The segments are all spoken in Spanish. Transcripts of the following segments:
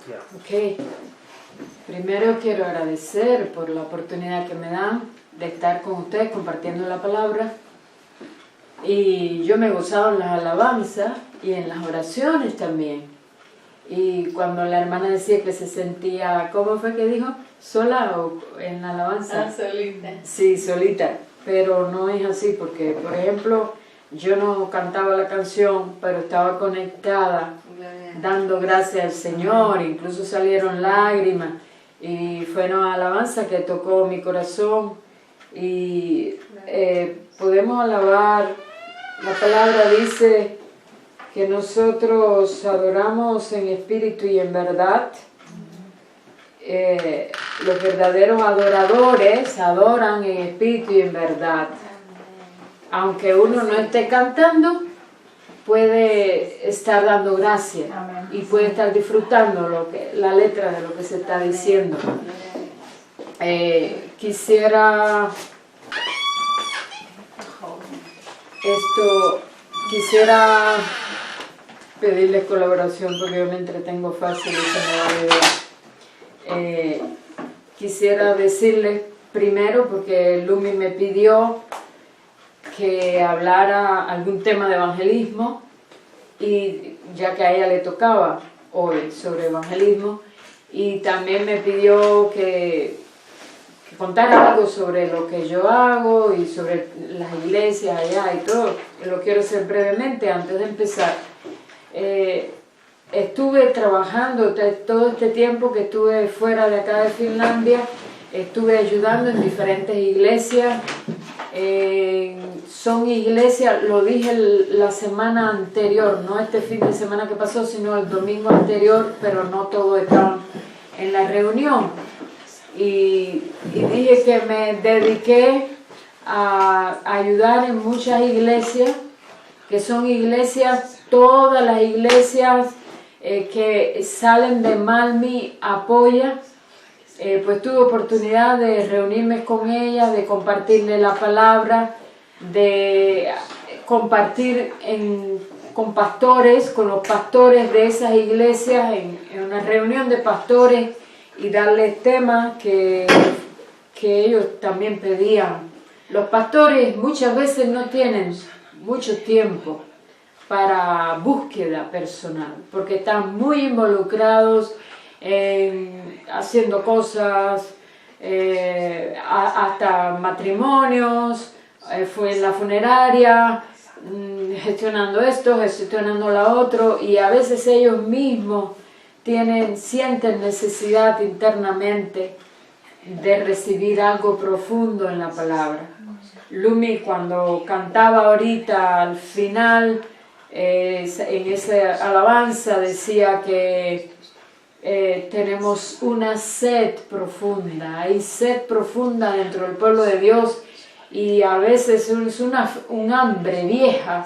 Ok. Primero quiero agradecer por la oportunidad que me dan de estar con ustedes compartiendo la palabra. Y yo me he gozado en las alabanzas y en las oraciones también. Y cuando la hermana decía que se sentía, ¿cómo fue que dijo? ¿Sola o en la alabanza? Solita. Sí, solita. Pero no es así porque, por ejemplo, yo no cantaba la canción, pero estaba conectada, dando gracias al Señor. Incluso salieron lágrimas. Y fueron alabanzas que tocó mi corazón. Y podemos alabar. La palabra dice que nosotros adoramos en espíritu y en verdad. Los verdaderos adoradores adoran en espíritu y en verdad. Aunque uno no esté cantando, puede estar dando gracias y puede estar disfrutando la letra de lo que se está diciendo. Quisiera pedirles colaboración porque yo me entretengo fácil y se me va la idea. Quisiera decirles primero, porque Lumi me pidió que hablara algún tema de evangelismo, y ya que a ella le tocaba hoy sobre evangelismo, y también me pidió que contara algo sobre lo que yo hago y sobre las iglesias allá y todo. Lo quiero hacer brevemente antes de empezar. Estuve trabajando todo este tiempo que estuve fuera de acá de Finlandia, estuve ayudando en diferentes iglesias. Son iglesias, lo dije la semana anterior, no este fin de semana que pasó, sino el domingo anterior, pero no todos estaban en la reunión. Y dije que me dediqué a ayudar en muchas iglesias, que son iglesias, todas las iglesias que salen de Malmi apoya. Pues tuve oportunidad de reunirme con ellas, de compartirle la palabra, de compartir con pastores, con los pastores de esas iglesias, en una reunión de pastores, y darles temas que ellos también pedían. Los pastores muchas veces no tienen mucho tiempo para búsqueda personal, porque están muy involucrados haciendo cosas, hasta matrimonios, fue en la funeraria, gestionando esto, gestionando lo otro, y a veces ellos mismos sienten necesidad internamente de recibir algo profundo en la palabra. Lumi, cuando cantaba ahorita al final, en esa alabanza decía que tenemos una sed profunda, hay sed profunda dentro del pueblo de Dios, y a veces es un hambre vieja,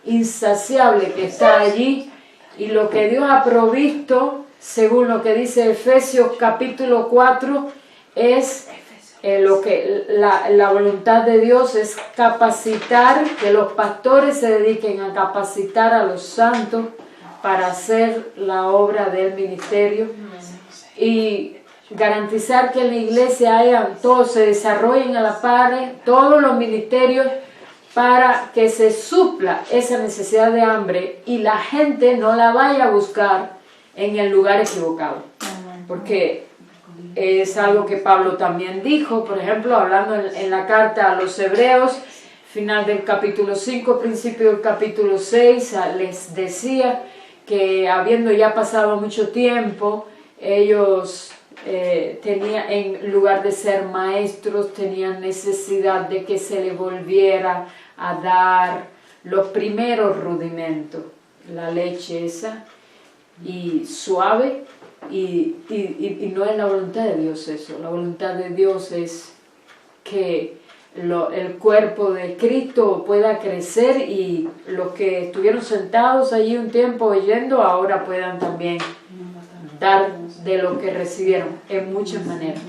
insaciable, que está allí, y lo que Dios ha provisto, según lo que dice Efesios capítulo 4, es la voluntad de Dios es capacitar, que los pastores se dediquen a capacitar a los santos para hacer la obra del ministerio y garantizar que en la iglesia todos se desarrollen a la par, todos los ministerios, para que se supla esa necesidad de hambre y la gente no la vaya a buscar en el lugar equivocado. Porque es algo que Pablo también dijo, por ejemplo, hablando en la carta a los Hebreos, final del capítulo 5, principio del capítulo 6, les decía que habiendo ya pasado mucho tiempo, ellos en lugar de ser maestros, tenían necesidad de que se les volviera a dar los primeros rudimentos, la leche esa, y suave, y no es la voluntad de Dios eso. La voluntad de Dios es que el cuerpo de Cristo pueda crecer, y los que estuvieron sentados allí un tiempo oyendo ahora puedan también dar de lo que recibieron en muchas maneras.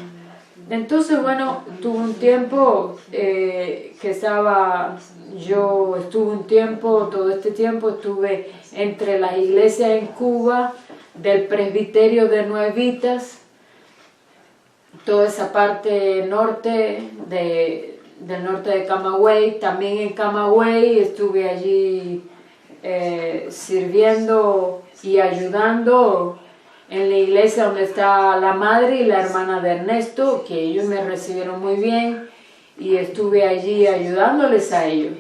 Entonces, bueno, tuve un tiempo todo este tiempo estuve entre las iglesias en Cuba, del presbiterio de Nuevitas, toda esa parte norte del norte de Camagüey. También en Camagüey estuve allí sirviendo y ayudando en la iglesia donde está la madre y la hermana de Ernesto, que ellos me recibieron muy bien y estuve allí ayudándoles a ellos.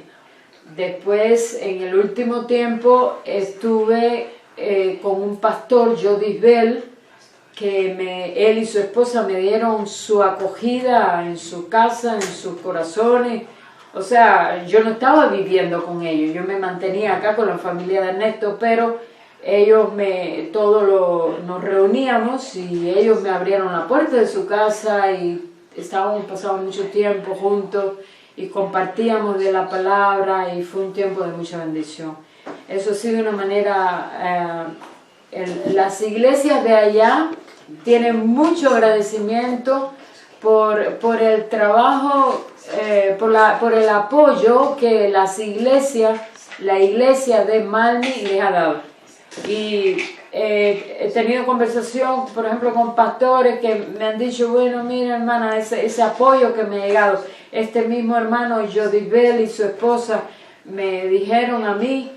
Después, en el último tiempo, estuve con un pastor, Jody Bell, que él y su esposa me dieron su acogida en su casa, en sus corazones. O sea, yo no estaba viviendo con ellos, yo me mantenía acá con la familia de Ernesto, pero ellos nos reuníamos y ellos me abrieron la puerta de su casa y pasamos mucho tiempo juntos y compartíamos de la palabra y fue un tiempo de mucha bendición. Eso sí, de una manera, las iglesias de allá tienen mucho agradecimiento por el trabajo, por el apoyo que la iglesia de Malmi les ha dado. Y he tenido conversación, por ejemplo, con pastores que me han dicho, bueno, mira hermana, ese apoyo que me ha llegado, este mismo hermano Jody Bell y su esposa me dijeron a mí,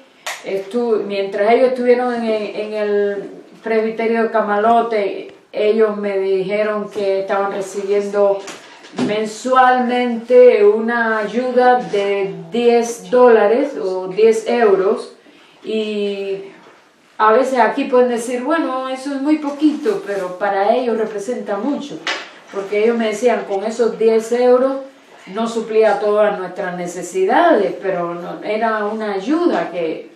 mientras ellos estuvieron en el presbiterio de Camalote, ellos me dijeron que estaban recibiendo mensualmente una ayuda de $10 o 10 euros, y a veces aquí pueden decir, bueno, eso es muy poquito, pero para ellos representa mucho, porque ellos me decían, con esos 10 euros no suplía todas nuestras necesidades, pero no, era una ayuda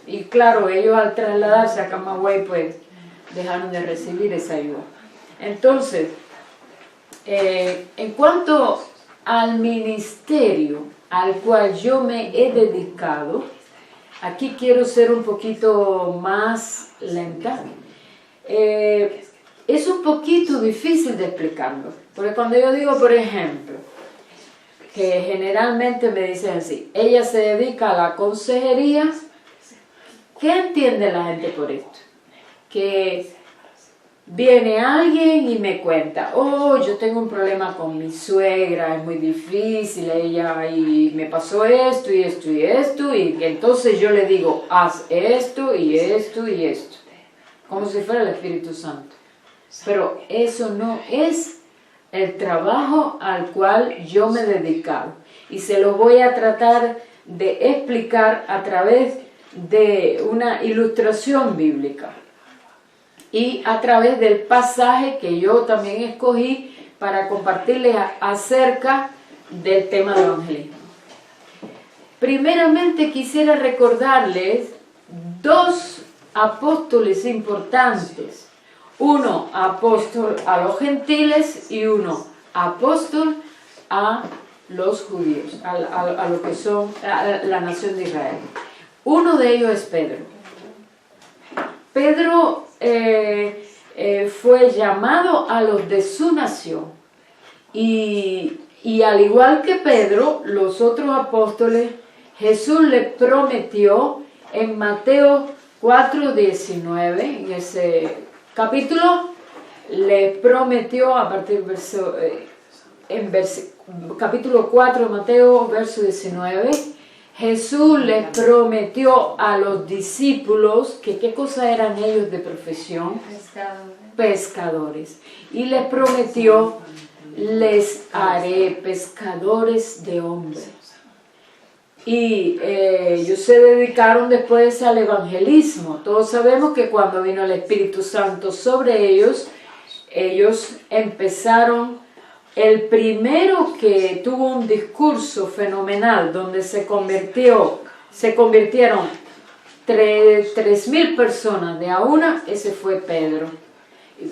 y claro, ellos al trasladarse a Camagüey, pues dejaron de recibir esa ayuda. Entonces, en cuanto al ministerio al cual yo me he dedicado, aquí quiero ser un poquito más lenta. Es un poquito difícil de explicarlo, porque cuando yo digo, por ejemplo, que generalmente me dicen así, ella se dedica a la consejería, ¿qué entiende la gente por esto? Que viene alguien y me cuenta, oh, yo tengo un problema con mi suegra, es muy difícil, y me pasó esto y esto y esto, y entonces yo le digo, haz esto y esto y esto, como si fuera el Espíritu Santo. Pero eso no es el trabajo al cual yo me he dedicado, y se lo voy a tratar de explicar a través de una ilustración bíblica y a través del pasaje que yo también escogí para compartirles acerca del tema del evangelismo. Primeramente quisiera recordarles dos apóstoles importantes, uno apóstol a los gentiles y uno apóstol a los judíos, a lo que son la nación de Israel. Uno de ellos es Pedro. Pedro fue llamado a los de su nación, y al igual que Pedro, los otros apóstoles, Jesús le prometió en Mateo 4:19, en ese capítulo, le prometió a partir del capítulo 4 de Mateo, verso 19, Jesús les prometió a los discípulos que ¿qué cosa eran ellos de profesión? Pescadores. Y les prometió, les haré pescadores de hombres. Y ellos se dedicaron después al evangelismo. Todos sabemos que cuando vino el Espíritu Santo sobre ellos, ellos empezaron. El primero que tuvo un discurso fenomenal donde se convirtieron 3,000 personas de a una, ese fue Pedro.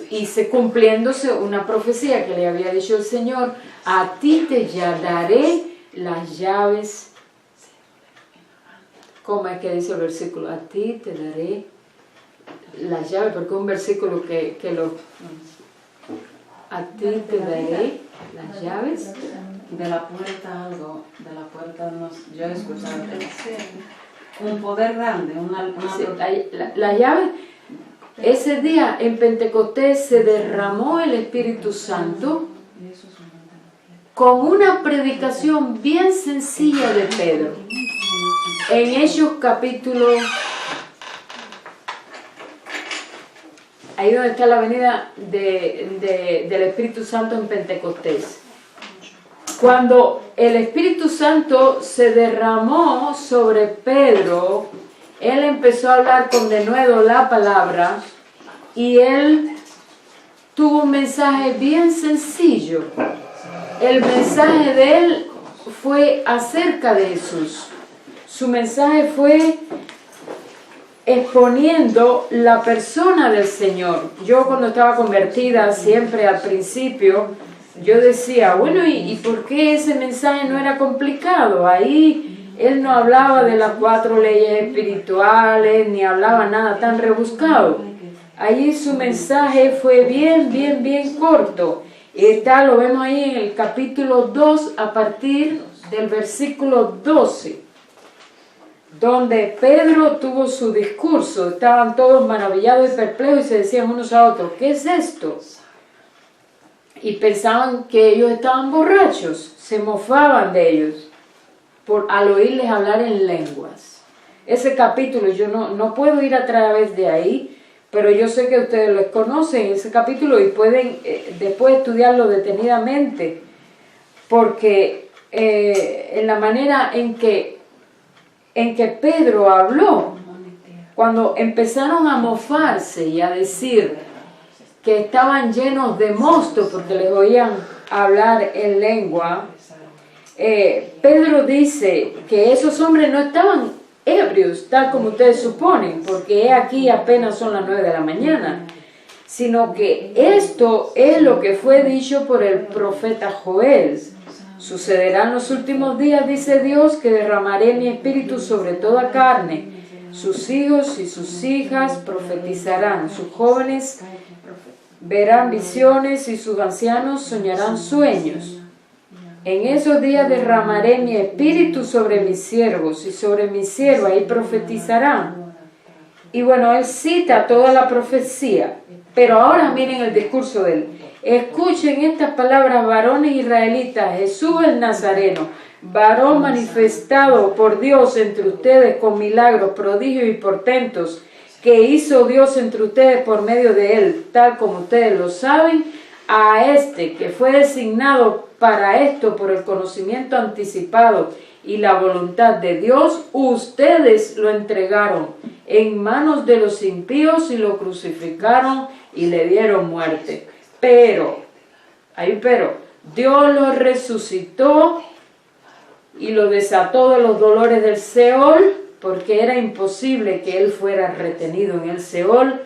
Y cumpliéndose una profecía que le había dicho el Señor, a ti te ya daré las llaves. ¿Cómo es que dice el versículo? A ti te daré las llaves, porque es un versículo que a ti te daré las llaves de la puerta, yo he escuchado un poder grande, la llave, Ese día en Pentecostés se derramó el Espíritu Santo con una predicación bien sencilla de Pedro. En Hechos capítulo, ahí donde está la venida del Espíritu Santo en Pentecostés. Cuando el Espíritu Santo se derramó sobre Pedro, él empezó a hablar con denuedo la palabra y él tuvo un mensaje bien sencillo. El mensaje de él fue acerca de Jesús. Su mensaje fue exponiendo la persona del Señor. Yo cuando estaba convertida, siempre al principio, yo decía, bueno, ¿y por qué ese mensaje no era complicado? Ahí él no hablaba de las 4 leyes espirituales, ni hablaba nada tan rebuscado. Allí su mensaje fue bien corto. Lo vemos ahí en el capítulo 2 a partir del versículo 12, donde Pedro tuvo su discurso. Estaban todos maravillados y perplejos y se decían unos a otros, ¿qué es esto? Y pensaban que ellos estaban borrachos, se mofaban de ellos al oírles hablar en lenguas. Ese capítulo, yo no puedo ir a través de ahí, pero yo sé que ustedes lo conocen, ese capítulo, y pueden después estudiarlo detenidamente, porque en la manera en que Pedro habló, cuando empezaron a mofarse y a decir que estaban llenos de mosto porque les oían hablar en lengua, Pedro dice que esos hombres no estaban ebrios, tal como ustedes suponen, porque aquí apenas son las 9 de la mañana, sino que esto es lo que fue dicho por el profeta Joel. Sucederá en los últimos días, dice Dios, que derramaré mi espíritu sobre toda carne. Sus hijos y sus hijas profetizarán, sus jóvenes verán visiones y sus ancianos soñarán sueños. En esos días derramaré mi espíritu sobre mis siervos y sobre mis siervas y profetizarán. Y bueno, él cita toda la profecía, pero ahora miren el discurso de él. Escuchen estas palabras, varones israelitas, Jesús el Nazareno, varón manifestado por Dios entre ustedes con milagros, prodigios y portentos, que hizo Dios entre ustedes por medio de él, tal como ustedes lo saben, a este que fue designado para esto por el conocimiento anticipado y la voluntad de Dios, ustedes lo entregaron en manos de los impíos y lo crucificaron y le dieron muerte. Pero, Dios lo resucitó y lo desató de los dolores del Seol, porque era imposible que él fuera retenido en el Seol,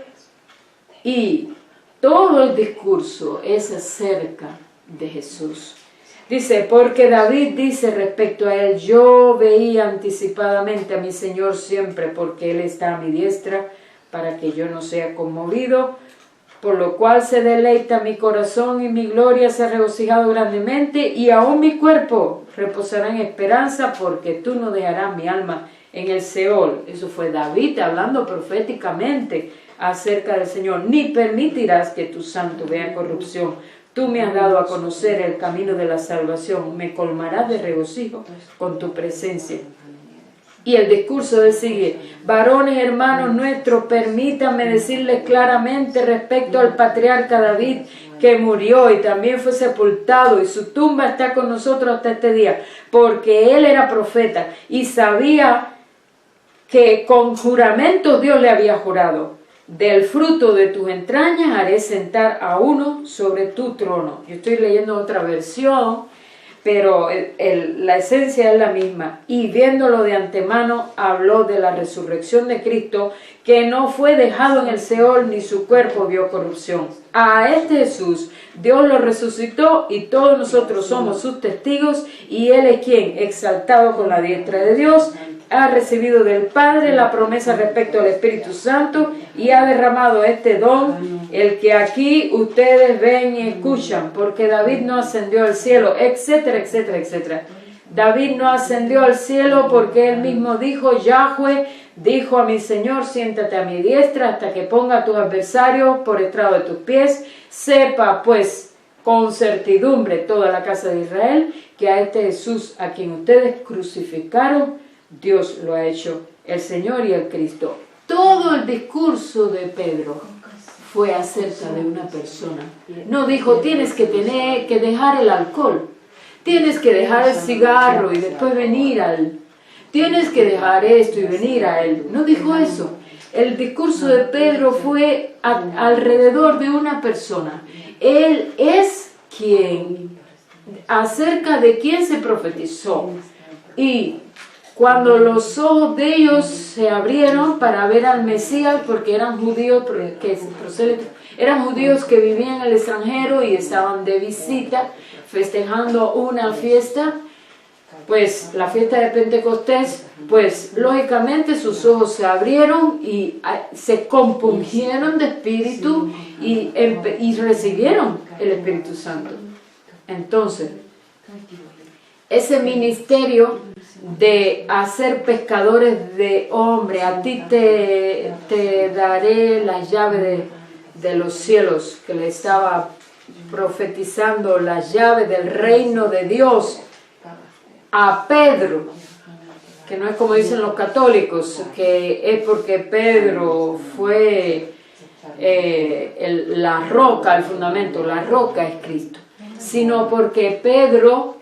y todo el discurso es acerca de Jesús. Dice, porque David dice respecto a él, yo veía anticipadamente a mi Señor siempre, porque él está a mi diestra, para que yo no sea conmovido, por lo cual se deleita mi corazón y mi gloria se ha regocijado grandemente, y aún mi cuerpo reposará en esperanza, porque tú no dejarás mi alma en el Seol. Eso fue David hablando proféticamente acerca del Señor. Ni permitirás que tu santo vea corrupción. Tú me has dado a conocer el camino de la salvación. Me colmarás de regocijo con tu presencia. Y el discurso de sigue, varones hermanos nuestros, permítanme decirles claramente respecto al patriarca David, que murió y también fue sepultado, y su tumba está con nosotros hasta este día, porque él era profeta y sabía que con juramentos Dios le había jurado, del fruto de tus entrañas haré sentar a uno sobre tu trono. Yo estoy leyendo otra versión, pero la esencia es la misma. Y viéndolo de antemano, habló de la resurrección de Cristo, que no fue dejado en el Seol, ni su cuerpo vio corrupción. A este Jesús, Dios lo resucitó, y todos nosotros somos sus testigos, y Él es quien, exaltado con la diestra de Dios, ha recibido del Padre la promesa respecto al Espíritu Santo, y ha derramado este don, el que aquí ustedes ven y escuchan, porque David no ascendió al cielo, etcétera, etcétera, etcétera. David no ascendió al cielo porque él mismo dijo, Yahweh dijo a mi Señor, siéntate a mi diestra hasta que ponga a tus adversarios por estrado de tus pies. Sepa pues con certidumbre toda la casa de Israel que a este Jesús a quien ustedes crucificaron, Dios lo ha hecho el Señor y el Cristo. Todo el discurso de Pedro fue acerca de una persona. No dijo, tienes que dejar el alcohol, tienes que dejar el cigarro y después venir al... Tienes que dejar esto y venir a él. No dijo eso. El discurso de Pedro fue alrededor de una persona. Él es quien, acerca de quien se profetizó. Y cuando los ojos de ellos se abrieron para ver al Mesías, porque eran judíos que vivían en el extranjero y estaban de visita, festejando una fiesta, pues la fiesta de Pentecostés, pues lógicamente sus ojos se abrieron y se compungieron de espíritu y recibieron el Espíritu Santo. Entonces, ese ministerio de hacer pescadores de hombre, a ti te daré las llaves de los cielos, que le estaba profetizando las llaves del reino de Dios a Pedro, que no es como dicen los católicos, que es porque Pedro fue la roca, el fundamento, la roca es Cristo, sino porque Pedro,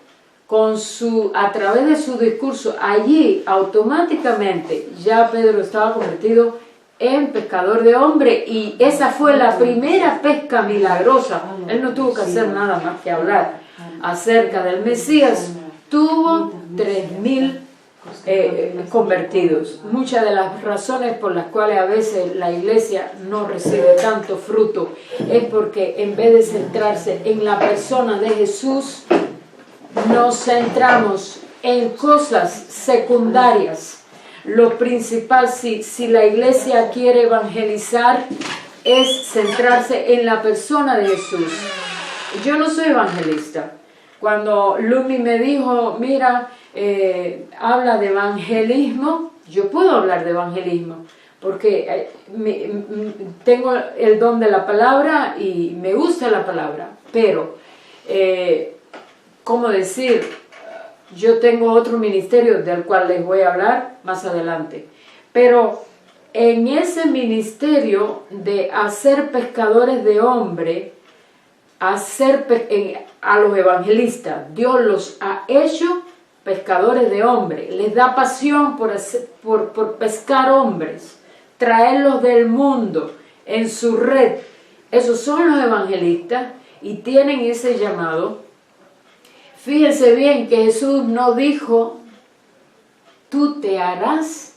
a través de su discurso, allí automáticamente ya Pedro estaba convertido en pescador de hombre, y esa fue la primera pesca milagrosa. Él no tuvo que hacer nada más que hablar acerca del Mesías. Tuvo 3,000 convertidos. Muchas de las razones por las cuales a veces la iglesia no recibe tanto fruto es porque en vez de centrarse en la persona de Jesús, nos centramos en cosas secundarias. Lo principal, si la iglesia quiere evangelizar, es centrarse en la persona de Jesús. Yo no soy evangelista. Cuando Lumi me dijo, mira, habla de evangelismo, yo puedo hablar de evangelismo, porque tengo el don de la palabra y me gusta la palabra, pero, ¿cómo decir? Yo tengo otro ministerio del cual les voy a hablar más adelante, pero en ese ministerio de hacer pescadores de hombre, a los evangelistas, Dios los ha hecho pescadores de hombres, les da pasión por pescar hombres, traerlos del mundo en su red. Esos son los evangelistas y tienen ese llamado. Fíjense bien que Jesús no dijo, tú te harás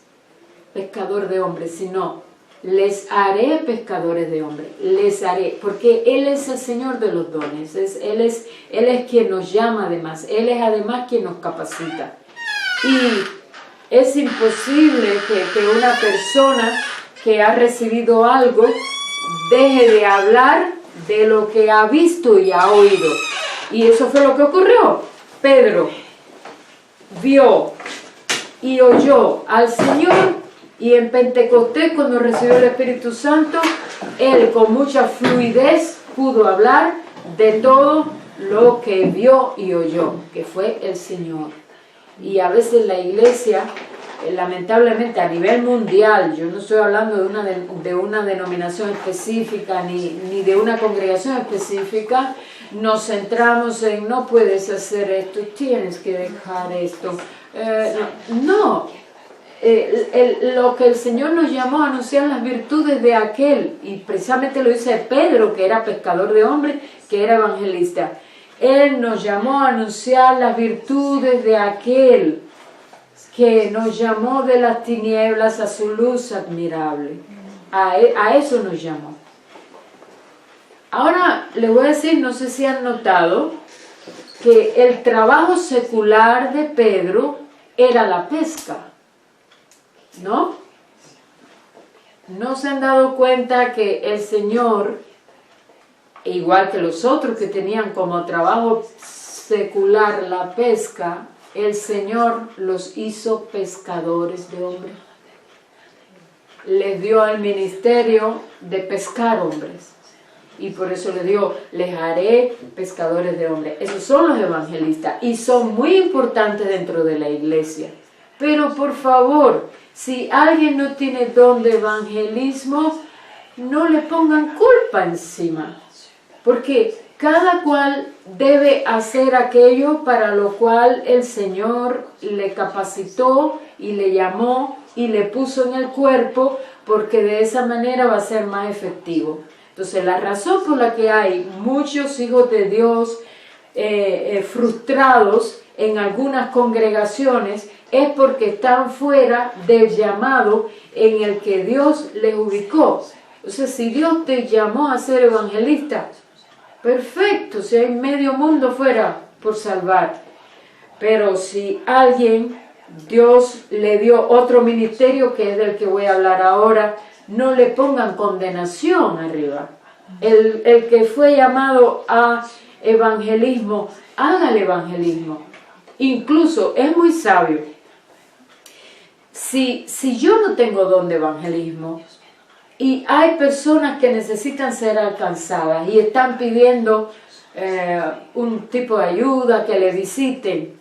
pescador de hombres, sino les haré pescadores de hombres, les haré, porque Él es el Señor de los dones, Él es quien nos llama además, Él es además quien nos capacita. Y es imposible que una persona que ha recibido algo deje de hablar de lo que ha visto y ha oído. Y eso fue lo que ocurrió. Pedro vio y oyó al Señor, y en Pentecostés, cuando recibió el Espíritu Santo, él con mucha fluidez pudo hablar de todo lo que vio y oyó, que fue el Señor. Y a veces la iglesia, lamentablemente a nivel mundial, yo no estoy hablando de una denominación específica ni de una congregación específica, nos centramos en no puedes hacer esto, tienes que dejar esto. No. Lo que el Señor nos llamó a anunciar las virtudes de aquel, y precisamente lo dice Pedro, que era pescador de hombres, que era evangelista. Él nos llamó a anunciar las virtudes de aquel que nos llamó de las tinieblas a su luz admirable. A eso nos llamó. Ahora les voy a decir, no sé si han notado que el trabajo secular de Pedro era la pesca. ¿No? ¿No se han dado cuenta que el Señor, igual que los otros que tenían como trabajo secular la pesca, el Señor los hizo pescadores de hombres? les dio el ministerio de pescar hombres. Y por eso les haré pescadores de hombres. Esos son los evangelistas y son muy importantes dentro de la iglesia. Pero por favor, si alguien no tiene don de evangelismo, no le pongan culpa encima. Porque cada cual debe hacer aquello para lo cual el Señor le capacitó y le llamó y le puso en el cuerpo, porque de esa manera va a ser más efectivo. Entonces, la razón por la que hay muchos hijos de Dios frustrados en algunas congregaciones es porque están fuera del llamado en el que Dios les ubicó. Entonces, si Dios te llamó a ser evangelista, perfecto, si hay medio mundo fuera por salvar. Pero si alguien, Dios le dio otro ministerio, que es del que voy a hablar ahora, no le pongan condenación arriba. El que fue llamado a evangelismo, haga el evangelismo. Incluso es muy sabio. Si yo no tengo don de evangelismo y hay personas que necesitan ser alcanzadas y están pidiendo un tipo de ayuda, que le visiten,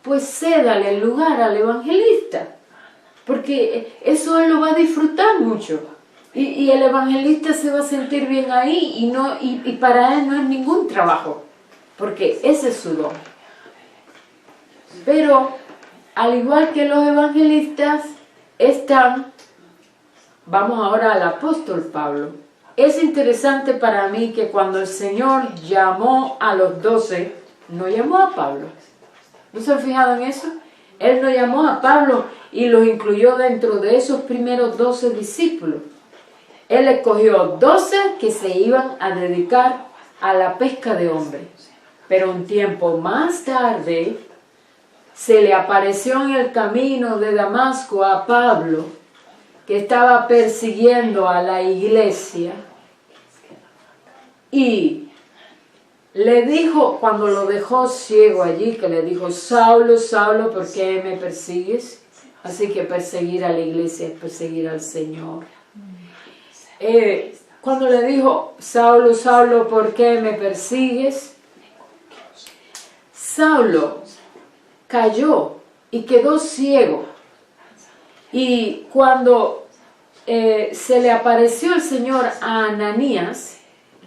pues cédale el lugar al evangelista, porque eso él lo va a disfrutar mucho y el evangelista se va a sentir bien ahí y para él no es ningún trabajo, porque ese es su don. Pero al igual que los evangelistas vamos ahora al apóstol Pablo. Es interesante para mí que cuando el Señor llamó a los 12, no llamó a Pablo. ¿No se han fijado en eso? Él no llamó a Pablo y los incluyó dentro de esos primeros 12 discípulos. Él escogió 12 que se iban a dedicar a la pesca de hombres. Pero un tiempo más tarde se le apareció en el camino de Damasco a Pablo, que estaba persiguiendo a la iglesia, y le dijo, cuando lo dejó ciego allí, que le dijo: Saulo, Saulo, ¿por qué me persigues? Así que perseguir a la iglesia es perseguir al Señor. Cuando le dijo: Saulo, Saulo, ¿por qué me persigues? Saulo cayó y quedó ciego. Y cuando se le apareció el Señor a Ananías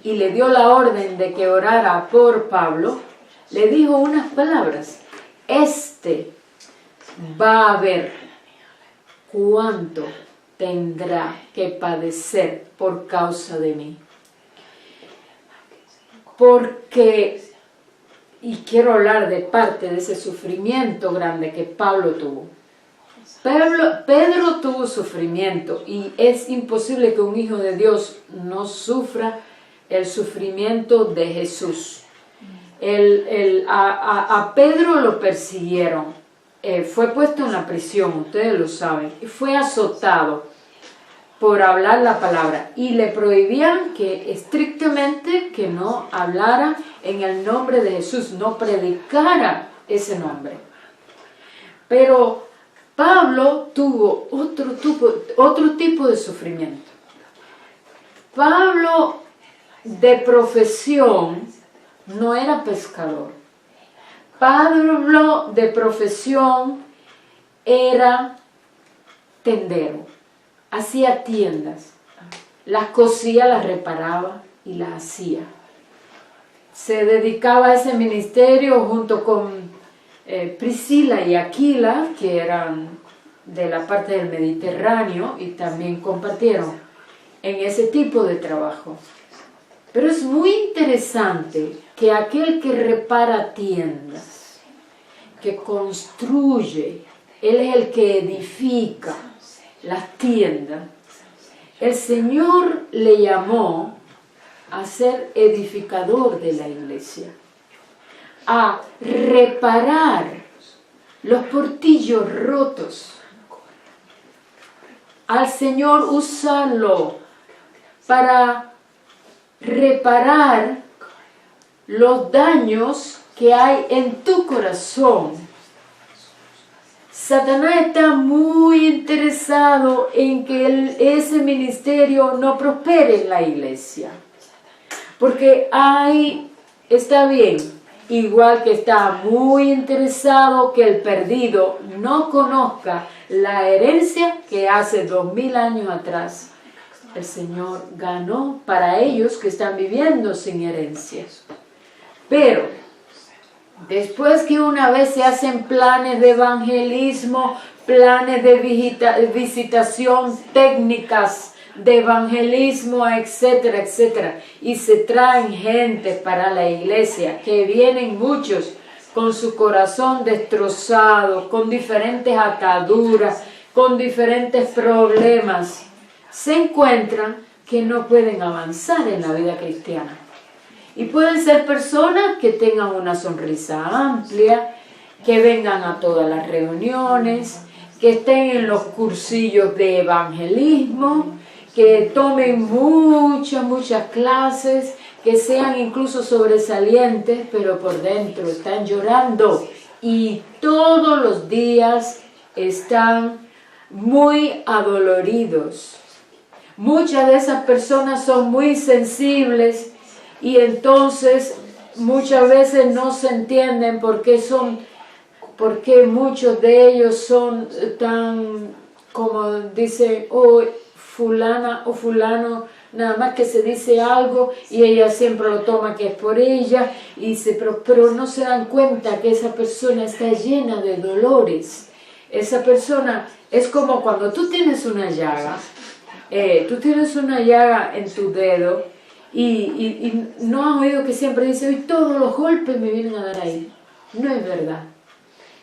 y le dio la orden de que orara por Pablo, le dijo unas palabras: este va a ver cuánto tendrá que padecer por causa de mí. Porque, y quiero hablar de parte de ese sufrimiento grande que Pablo tuvo. Pedro tuvo sufrimiento, y es imposible que un hijo de Dios no sufra el sufrimiento de Jesús. A Pedro lo persiguieron, fue puesto en la prisión, ustedes lo saben, y fue azotado por hablar la palabra, y le prohibían estrictamente que no hablara en el nombre de Jesús, no predicara ese nombre. Pero Pablo tuvo otro tipo de sufrimiento. Pablo, de profesión, no era pescador. Pablo, de profesión, era tendero. Hacía tiendas. Las cosía, las reparaba y las hacía. Se dedicaba a ese ministerio junto con Priscila y Aquila, que eran de la parte del Mediterráneo, y también compartieron en ese tipo de trabajo. Pero es muy interesante que aquel que repara tiendas, que construye, él es el que edifica las tiendas. El Señor le llamó a ser edificador de la iglesia, a reparar los portillos rotos, al Señor usarlo para reparar los daños que hay en tu corazón. Satanás está muy interesado en que ese ministerio no prospere en la iglesia. Porque está bien, igual que está muy interesado que el perdido no conozca la herencia que hace 2000 años atrás el Señor ganó para ellos que están viviendo sin herencia. Pero después que una vez se hacen planes de evangelismo, planes de visitación, técnicas de evangelismo, etcétera, etcétera, y se traen gente para la iglesia, que vienen muchos con su corazón destrozado, con diferentes ataduras, con diferentes problemas, se encuentran que no pueden avanzar en la vida cristiana. Y pueden ser personas que tengan una sonrisa amplia, que vengan a todas las reuniones, que estén en los cursillos de evangelismo, que tomen muchas clases, que sean incluso sobresalientes, pero por dentro están llorando y todos los días están muy adoloridos. Muchas de esas personas son muy sensibles y entonces muchas veces no se entienden por qué muchos de ellos son tan, como dicen, fulana o fulano, nada más que se dice algo y ella siempre lo toma que es por ella, pero no se dan cuenta que esa persona está llena de dolores. Esa persona es como cuando tú tienes una llaga, en tu dedo y no has oído que siempre dice, hoy todos los golpes me vienen a dar ahí. No es verdad.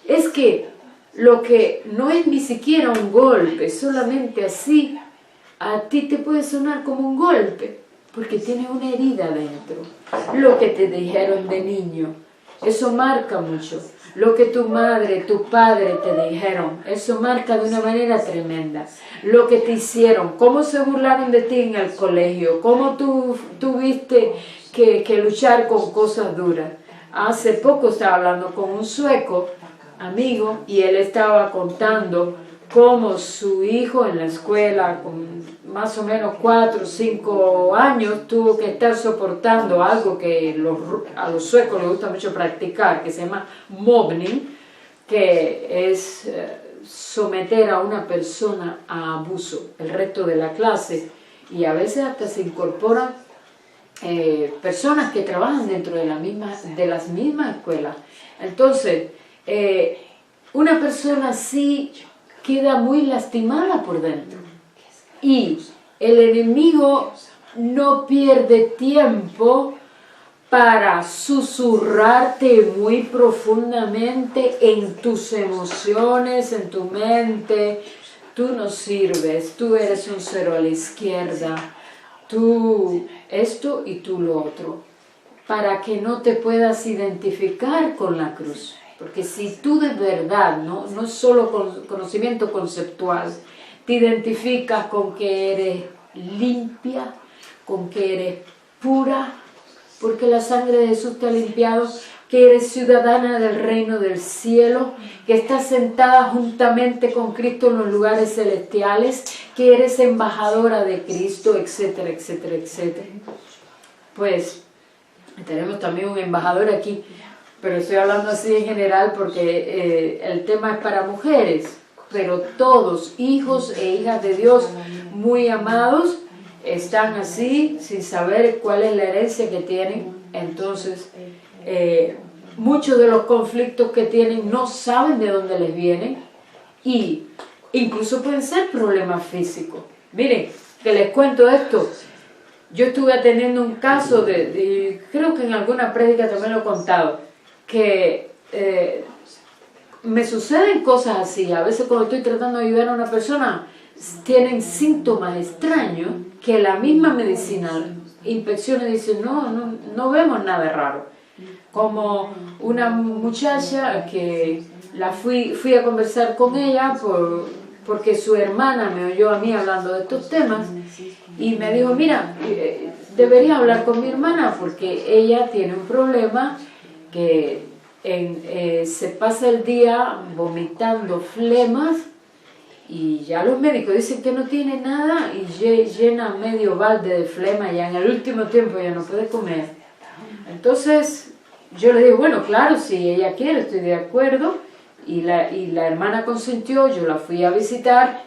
Es que lo que no es ni siquiera un golpe, solamente así, a ti te puede sonar como un golpe, porque tienes una herida dentro. Lo que te dijeron de niño, eso marca mucho. Lo que tu madre, tu padre te dijeron, eso marca de una manera tremenda. Lo que te hicieron, cómo se burlaron de ti en el colegio, cómo tú tuviste que luchar con cosas duras. Hace poco estaba hablando con un sueco, amigo, y él estaba contando cómo su hijo en la escuela, con más o menos 4 o 5 años, tuvo que estar soportando algo que a los suecos les gusta mucho practicar, que se llama mobbing, que es someter a una persona a abuso el resto de la clase, y a veces hasta se incorporan personas que trabajan dentro de las mismas escuelas. Entonces, una persona así queda muy lastimada por dentro. Y el enemigo no pierde tiempo para susurrarte muy profundamente en tus emociones, en tu mente. Tú no sirves, tú eres un cero a la izquierda, tú esto y tú lo otro, para que no te puedas identificar con la cruz. Porque si tú de verdad, no solo con conocimiento conceptual, te identificas con que eres limpia, con que eres pura, porque la sangre de Jesús te ha limpiado, que eres ciudadana del reino del cielo, que estás sentada juntamente con Cristo en los lugares celestiales, que eres embajadora de Cristo, etcétera, etcétera, etcétera. Pues tenemos también un embajador aquí, pero estoy hablando así en general porque el tema es para mujeres, pero todos, hijos e hijas de Dios muy amados, están así sin saber cuál es la herencia que tienen. Entonces, muchos de los conflictos que tienen no saben de dónde les vienen y incluso pueden ser problemas físicos. Miren, que les cuento esto. Yo estuve atendiendo un caso creo que en alguna prédica también lo he contado, que me suceden cosas así. A veces cuando estoy tratando de ayudar a una persona, tienen síntomas extraños que la misma medicina, inspecciones, dicen, no vemos nada raro. Como una muchacha que fui a conversar con ella porque su hermana me oyó a mí hablando de estos temas y me dijo, mira, debería hablar con mi hermana porque ella tiene un problema que se pasa el día vomitando flemas y ya los médicos dicen que no tiene nada y llena medio balde de flema, ya en el último tiempo ya no puede comer. Entonces yo le digo, bueno, claro, si ella quiere, estoy de acuerdo, y la hermana consintió, yo la fui a visitar,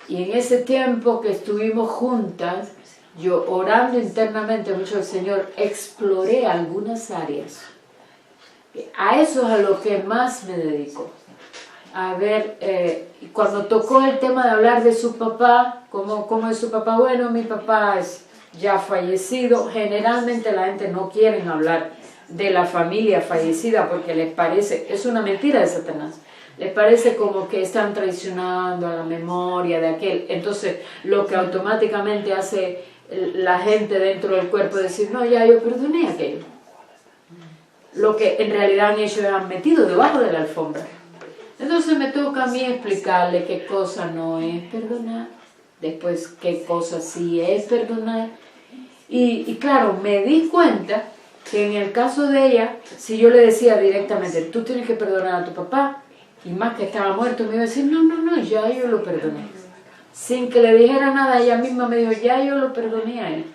y en ese tiempo que estuvimos juntas, yo orando internamente mucho al Señor, exploré algunas áreas. A eso es a lo que más me dedico. A ver, cuando tocó el tema de hablar de su papá, ¿cómo es su papá? Bueno, mi papá es ya fallecido. Generalmente la gente no quiere hablar de la familia fallecida porque les parece, es una mentira de Satanás. Les parece como que están traicionando a la memoria de aquel. Entonces, lo que automáticamente hace la gente dentro del cuerpo es decir, no, ya yo perdoné aquello. Lo que en realidad ellos han metido debajo de la alfombra. Entonces me toca a mí explicarle qué cosa no es perdonar, después qué cosa sí es perdonar. Y claro, me di cuenta que en el caso de ella, si yo le decía directamente, tú tienes que perdonar a tu papá, y más que estaba muerto, me iba a decir, no, ya yo lo perdoné. Sin que le dijera nada, ella misma me dijo, ya yo lo perdoné a él.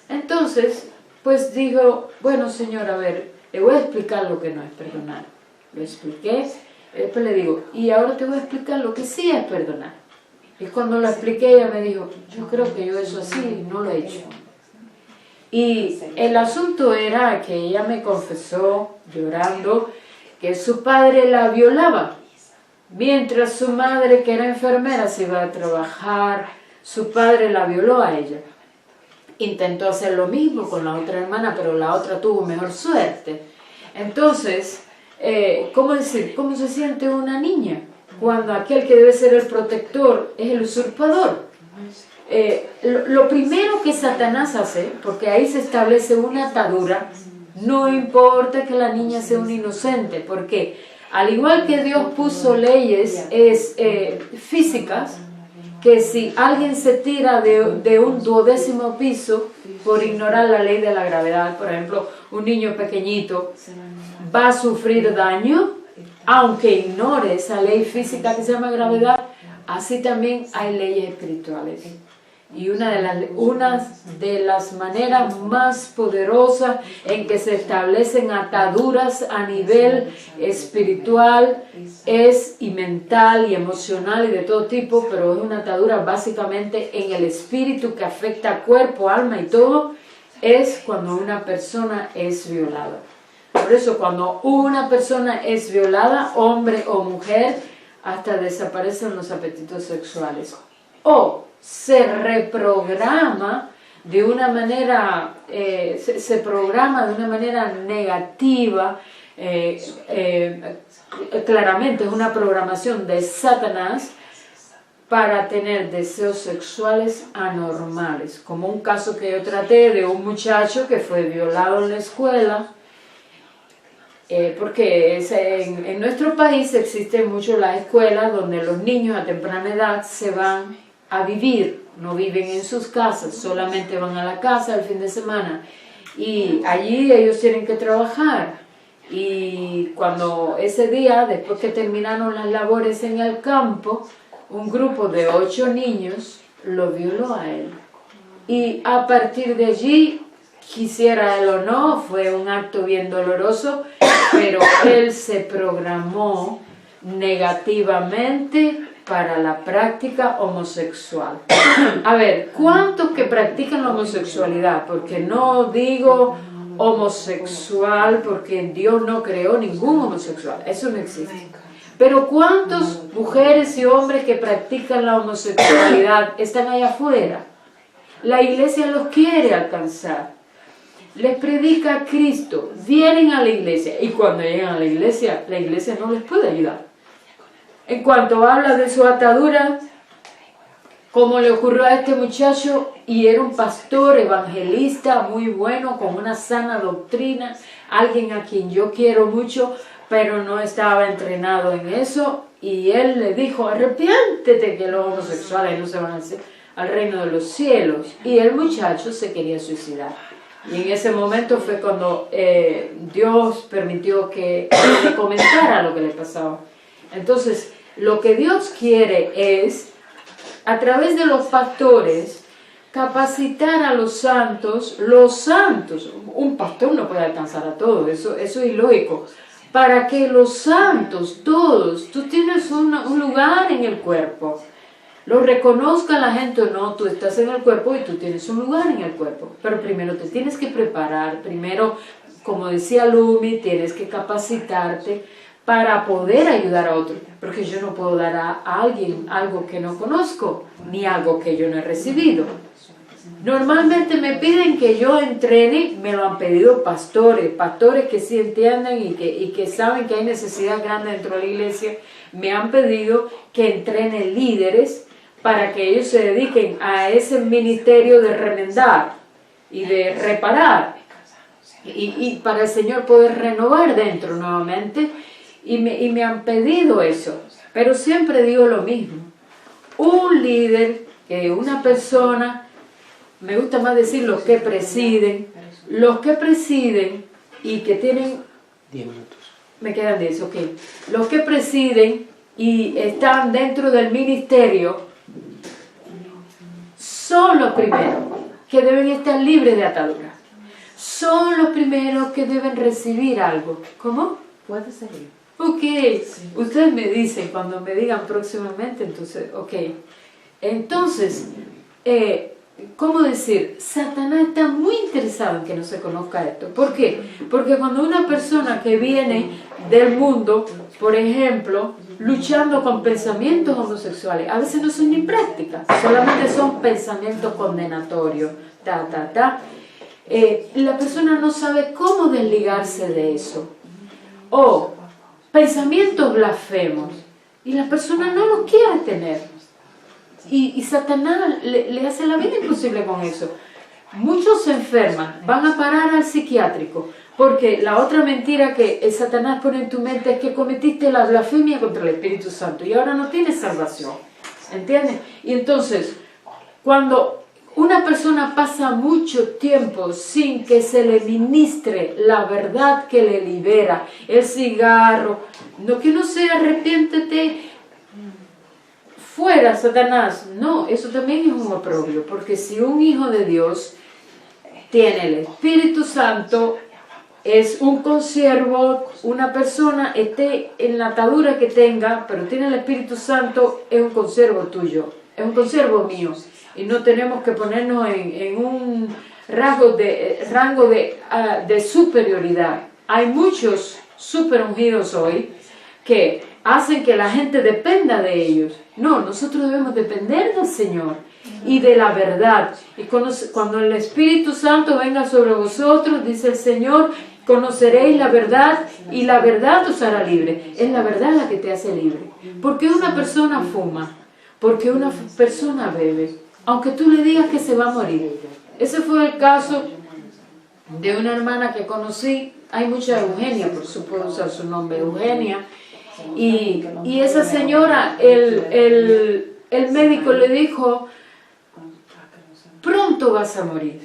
Entonces, pues dijo, bueno, señor, a ver, le voy a explicar lo que no es perdonar. Lo expliqué, después le digo, y ahora te voy a explicar lo que sí es perdonar. Y cuando lo expliqué, ella me dijo, yo creo que yo eso así no lo he hecho. Y el asunto era que ella me confesó, llorando, que su padre la violaba. Mientras su madre, que era enfermera, se iba a trabajar, su padre la violó a ella. Intentó hacer lo mismo con la otra hermana, pero la otra tuvo mejor suerte. Entonces, ¿cómo decir? ¿Cómo se siente una niña cuando aquel que debe ser el protector es el usurpador? Lo primero que Satanás hace, porque ahí se establece una atadura, no importa que la niña sea un inocente, porque al igual que Dios puso leyes físicas, que si alguien se tira de un 12º piso por ignorar la ley de la gravedad, por ejemplo, un niño pequeñito va a sufrir daño, aunque ignore esa ley física que se llama gravedad, así también hay leyes espirituales. Y una de las maneras más poderosas en que se establecen ataduras a nivel espiritual y mental y emocional y de todo tipo, pero es una atadura básicamente en el espíritu que afecta a cuerpo, alma y todo, es cuando una persona es violada. Por eso cuando una persona es violada, hombre o mujer, hasta desaparecen los apetitos sexuales. O se reprograma de una manera, se programa de una manera negativa, claramente es una programación de Satanás para tener deseos sexuales anormales, como un caso que yo traté de un muchacho que fue violado en la escuela, porque en nuestro país existen mucho las escuelas donde los niños a temprana edad se van a vivir, no viven en sus casas, solamente van a la casa el fin de semana y allí ellos tienen que trabajar, y cuando ese día, después que terminaron las labores en el campo, un grupo de 8 niños lo violó a él, y a partir de allí, quisiera él o no, fue un acto bien doloroso, pero él se programó negativamente para la práctica homosexual. A ver, ¿cuántos que practican la homosexualidad? Porque no digo homosexual porque Dios no creó ningún homosexual, eso no existe. Pero ¿cuántas mujeres y hombres que practican la homosexualidad están allá afuera? La iglesia los quiere alcanzar, les predica a Cristo, vienen a la iglesia, y cuando llegan a la iglesia no les puede ayudar. En cuanto habla de su atadura, como le ocurrió a este muchacho, y era un pastor evangelista muy bueno, con una sana doctrina, alguien a quien yo quiero mucho, pero no estaba entrenado en eso, y él le dijo, arrepiéntete que los homosexuales no se van al reino de los cielos, y el muchacho se quería suicidar. Y en ese momento fue cuando Dios permitió que le comentara lo que le pasaba. Entonces, lo que Dios quiere es, a través de los pastores, capacitar a los santos, un pastor no puede alcanzar a todos, eso es ilógico, para que los santos, todos, tú tienes un lugar en el cuerpo, lo reconozca la gente o no, tú estás en el cuerpo y tú tienes un lugar en el cuerpo, pero primero te tienes que preparar, primero, como decía Lumi, tienes que capacitarte para poder ayudar a otros, porque yo no puedo dar a alguien algo que no conozco, ni algo que yo no he recibido. Normalmente me piden que yo entrene, me lo han pedido pastores que sí entienden y que saben que hay necesidad grande dentro de la iglesia, me han pedido que entrene líderes para que ellos se dediquen a ese ministerio de remendar y de reparar, y para el Señor poder renovar dentro nuevamente. Y me han pedido eso, pero siempre digo lo mismo. Un líder, una persona, me gusta más decir los que presiden y que tienen... 10 minutos. Me quedan 10, ok. Los que presiden y están dentro del ministerio son los primeros que deben estar libres de atadura. Son los primeros que deben recibir algo. ¿Cómo? Puede seguir. Ok, ustedes me dicen cuando me digan próximamente, entonces, ok. Entonces, ¿cómo decir? Satanás está muy interesado en que no se conozca esto. ¿Por qué? Porque cuando una persona que viene del mundo, por ejemplo, luchando con pensamientos homosexuales, a veces no son ni prácticas, solamente son pensamientos condenatorios, la persona no sabe cómo desligarse de eso. O pensamientos blasfemos, y la persona no los quiere tener. Y Satanás le hace la vida imposible con eso. Muchos se enferman, van a parar al psiquiátrico, porque la otra mentira que Satanás pone en tu mente es que cometiste la blasfemia contra el Espíritu Santo y ahora no tienes salvación. ¿Entiendes? Y entonces, cuando una persona pasa mucho tiempo sin que se le ministre la verdad que le libera, el cigarro, no que no sea arrepiéntete, fuera Satanás, no, eso también es un oprobio, porque si un hijo de Dios tiene el Espíritu Santo, es un consiervo, una persona esté en la atadura que tenga, pero tiene el Espíritu Santo, es un consiervo tuyo, es un consiervo mío. Y no tenemos que ponernos en un rango de superioridad. Hay muchos super ungidos hoy que hacen que la gente dependa de ellos. No, nosotros debemos depender del Señor y de la verdad. Y cuando el Espíritu Santo venga sobre vosotros, dice el Señor, conoceréis la verdad y la verdad os hará libre. Es la verdad la que te hace libre. ¿Por qué una persona fuma? Porque una persona bebe. Aunque tú le digas que se va a morir. Ese fue el caso de una hermana que conocí. Hay mucha Eugenia, por supuesto, usar su nombre, Eugenia. Y esa señora, el médico le dijo, pronto vas a morir.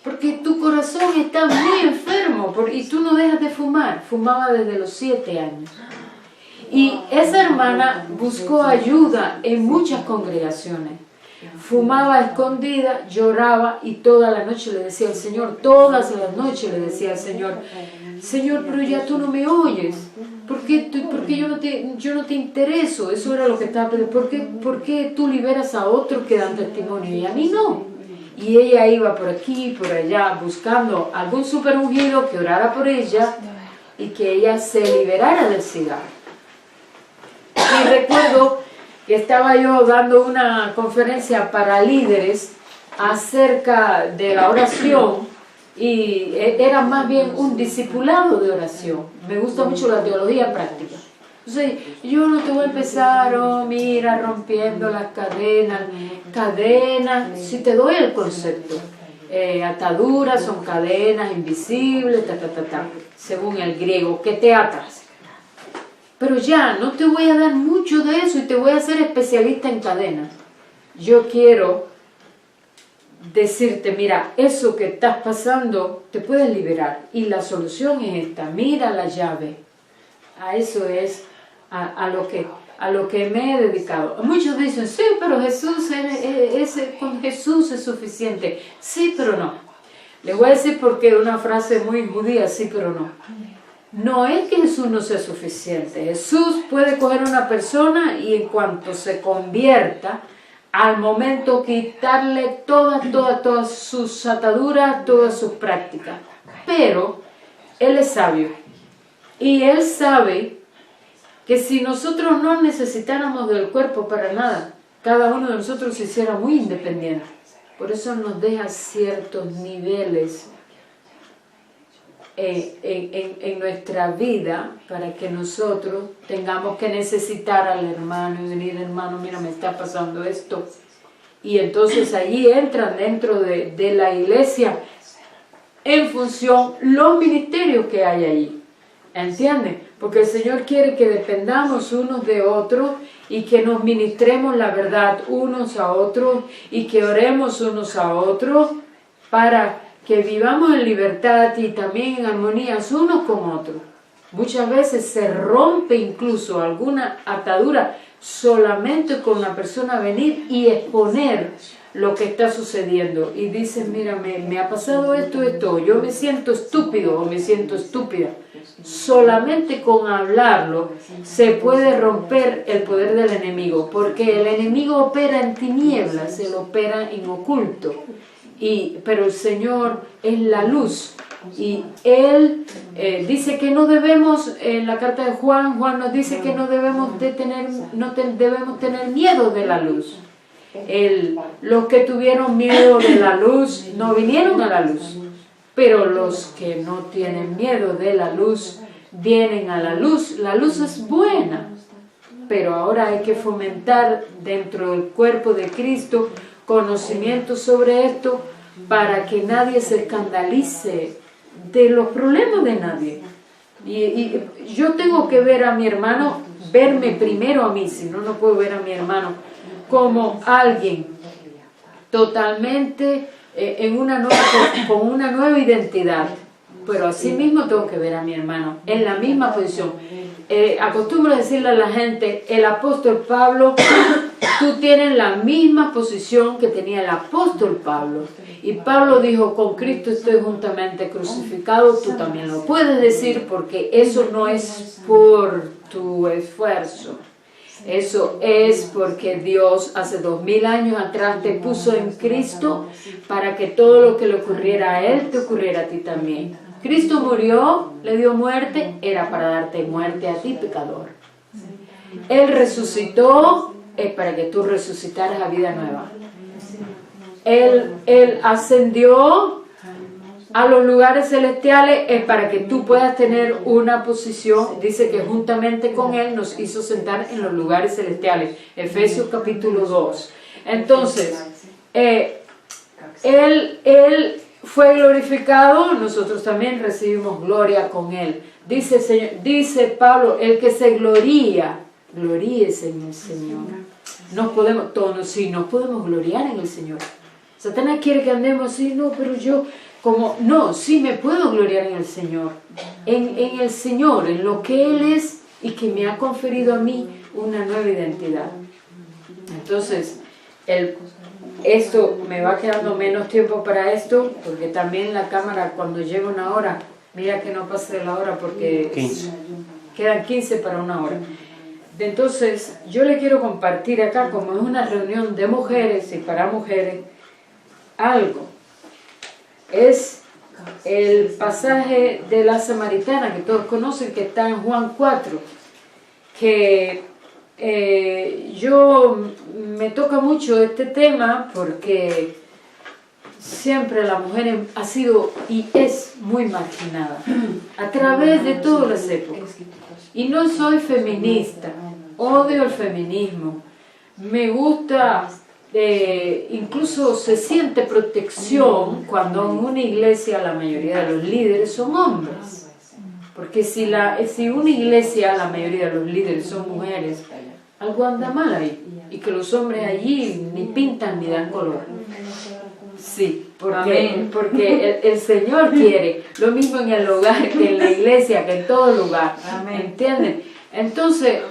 Porque tu corazón está muy enfermo y tú no dejas de fumar. Fumaba desde los 7 años. Y esa hermana buscó ayuda en muchas congregaciones. Fumaba escondida, lloraba y toda la noche le decía al Señor, todas las noches le decía al Señor, Señor, pero ya tú no me oyes, ¿por qué yo no te intereso? Eso era lo que estaba pidiendo. ¿Por qué tú liberas a otros que dan testimonio y a mí no? Y ella iba por aquí y por allá buscando algún super ungido que orara por ella y que ella se liberara del cigarro. Y recuerdo que estaba yo dando una conferencia para líderes acerca de la oración y era más bien un discipulado de oración. Me gusta mucho la teología práctica. Entonces, yo no te voy a empezar, mira, rompiendo las cadenas, si te doy el concepto. Ataduras son cadenas invisibles, según el griego, que te atas. Pero ya, no te voy a dar mucho de eso y te voy a hacer especialista en cadenas. Yo quiero decirte, mira, eso que estás pasando te puedes liberar y la solución es esta, mira la llave. A eso es a lo que me he dedicado. Muchos dicen, sí, pero Jesús con Jesús es suficiente. Sí, pero no. Les voy a decir porque una frase muy judía, sí, pero no. No es que Jesús no sea suficiente. Jesús puede coger a una persona y en cuanto se convierta, al momento quitarle todas sus ataduras, todas sus prácticas. Pero Él es sabio. Y Él sabe que si nosotros no necesitáramos del cuerpo para nada, cada uno de nosotros se hiciera muy independiente. Por eso nos deja ciertos niveles en nuestra vida para que nosotros tengamos que necesitar al hermano y venir, hermano, mira, me está pasando esto. Y entonces allí entran dentro de la iglesia en función los ministerios que hay allí. ¿Entienden? Porque el Señor quiere que dependamos unos de otros y que nos ministremos la verdad unos a otros y que oremos unos a otros para que vivamos en libertad y también en armonías unos con otros. Muchas veces se rompe incluso alguna atadura solamente con la persona venir y exponer lo que está sucediendo. Y dicen, mira, me ha pasado esto, yo me siento estúpido o me siento estúpida. Solamente con hablarlo se puede romper el poder del enemigo, porque el enemigo opera en tinieblas, él opera en oculto. Pero el Señor es la luz y Él dice que no debemos, en la carta de Juan nos dice que no debemos tener miedo de la luz. Los que tuvieron miedo de la luz no vinieron a la luz, pero los que no tienen miedo de la luz vienen a la luz. La luz es buena, pero ahora hay que fomentar dentro del cuerpo de Cristo conocimiento sobre esto para que nadie se escandalice de los problemas de nadie. Y yo tengo que ver a mi hermano, verme primero a mí, si no, no puedo ver a mi hermano como alguien totalmente con una nueva identidad. Pero así mismo tengo que ver a mi hermano en la misma posición. Acostumbro a decirle a la gente, el apóstol Pablo, tú tienes la misma posición que tenía el apóstol Pablo. Y Pablo dijo, con Cristo estoy juntamente crucificado, tú también lo puedes decir porque eso no es por tu esfuerzo. Eso es porque Dios hace 2000 años atrás te puso en Cristo para que todo lo que le ocurriera a Él te ocurriera a ti también. Cristo murió, le dio muerte, era para darte muerte a ti, pecador. Él resucitó, es para que tú resucitaras a vida nueva. Él ascendió a los lugares celestiales, es para que tú puedas tener una posición. Dice que juntamente con Él nos hizo sentar en los lugares celestiales. Efesios capítulo 2. Entonces, Él fue glorificado, nosotros también recibimos gloria con Él. Dice Pablo, el que se gloríese en el Señor. Nos podemos gloriar en el Señor. Satanás quiere que andemos así, no, pero yo, sí me puedo gloriar en el Señor. En el Señor, en lo que Él es y que me ha conferido a mí una nueva identidad. Entonces, esto me va quedando menos tiempo para esto, porque también la cámara cuando llega una hora, mira que no pase la hora porque 15. Quedan 15 para una hora. Entonces yo le quiero compartir acá, como es una reunión de mujeres y para mujeres, algo. Es el pasaje de la samaritana que todos conocen, que está en Juan 4, que me toca mucho este tema porque siempre la mujer ha sido y es muy marginada a través de todas las épocas. Y no soy feminista, odio el feminismo, me gusta, incluso se siente protección cuando en una iglesia la mayoría de los líderes son hombres. Porque si una iglesia la mayoría de los líderes son mujeres, algo anda mal ahí, y que los hombres allí ni pintan ni dan color. Sí, porque Amén. el Señor quiere lo mismo en el hogar que en la iglesia, que en todo lugar. Amén. ¿Entienden? Entonces,